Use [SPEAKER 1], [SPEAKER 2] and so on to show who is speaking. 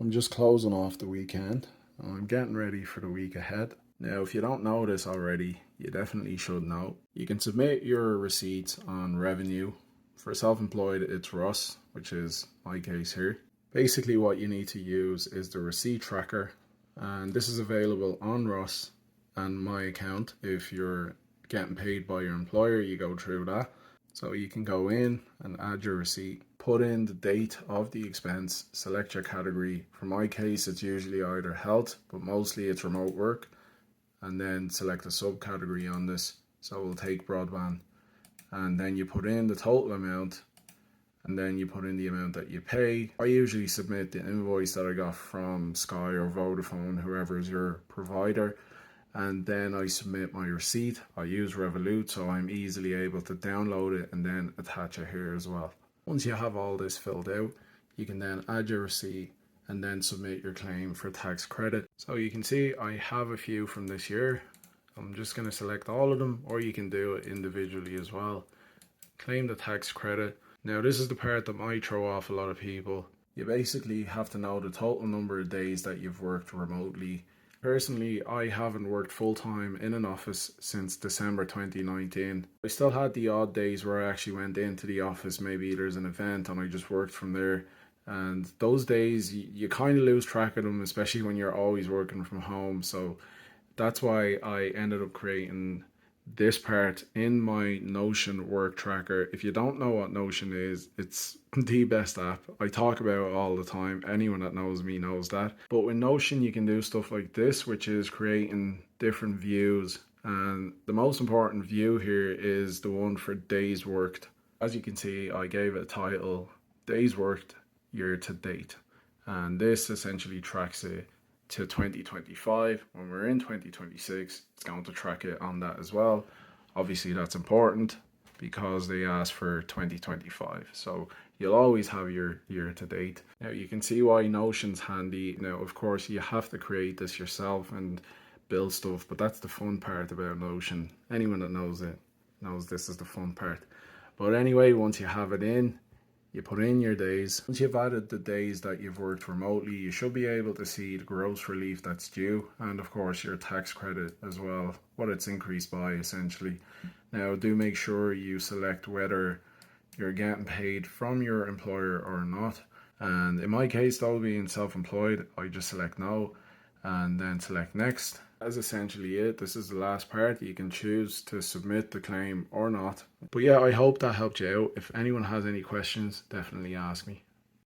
[SPEAKER 1] I'm just closing off the weekend. I'm getting ready for the week ahead. Now, if you don't know this already, you definitely should know. You can submit your receipts on revenue. For self-employed, it's RUS, which is my case here. Basically, what you need to use is the receipt tracker, and this is available on RUS and my account. If you're getting paid by your employer, you go through that. So you can go in and add your receipt, put in the date of the expense, select your category. For my case, it's usually either health, but mostly it's remote work, and then select a subcategory on this. So we'll take broadband, and then you put in the total amount, and then you put in the amount that you pay. I usually submit the invoice that I got from Sky or Vodafone, whoever is your provider, and then I submit my receipt. I use Revolut, so I'm easily able to download it and then attach it here as well. Once you have all this filled out, you can then add your receipt and then submit your claim for tax credit. So you can see I have a few from this year. I'm just going to select all of them, or you can do it individually as well. Claim the tax credit. Now this is the part that might throw off a lot of people. You basically have to know the total number of days that you've worked remotely. Personally, I haven't worked full-time in an office since December 2019. I still had the odd days where I actually went into the office, maybe there's an event and I just worked from there. And those days, you kind of lose track of them, especially when you're always working from home. So that's why I ended up creating this part in my Notion work tracker. If you don't know what Notion is, it's the best app. I talk about it all the time. Anyone that knows me knows that. But with Notion, you can do stuff like this, which is creating different views. And the most important view here is the one for days worked. As you can see, I gave it a title, days worked year to date. And this essentially tracks it to 2025. When we're in 2026, it's going to track it on that as well. Obviously that's important because they ask for 2025, so you'll always have your year to date. Now you can see why Notion's handy. Now of course you have to create this yourself and build stuff, but that's the fun part about Notion. Anyone that knows it knows this is the fun part. But anyway, once you have it in, you put in your days. Once you've added the days that you've worked remotely, you should be able to see the gross relief that's due, and of course your tax credit as well, what it's increased by essentially. Now do make sure you select whether you're getting paid from your employer or not. And in my case, though, being self-employed, I just select no and then select next. That's essentially it. This is the last part. You can choose to submit the claim or not. But yeah, I hope that helped you out. If anyone has any questions, definitely ask me.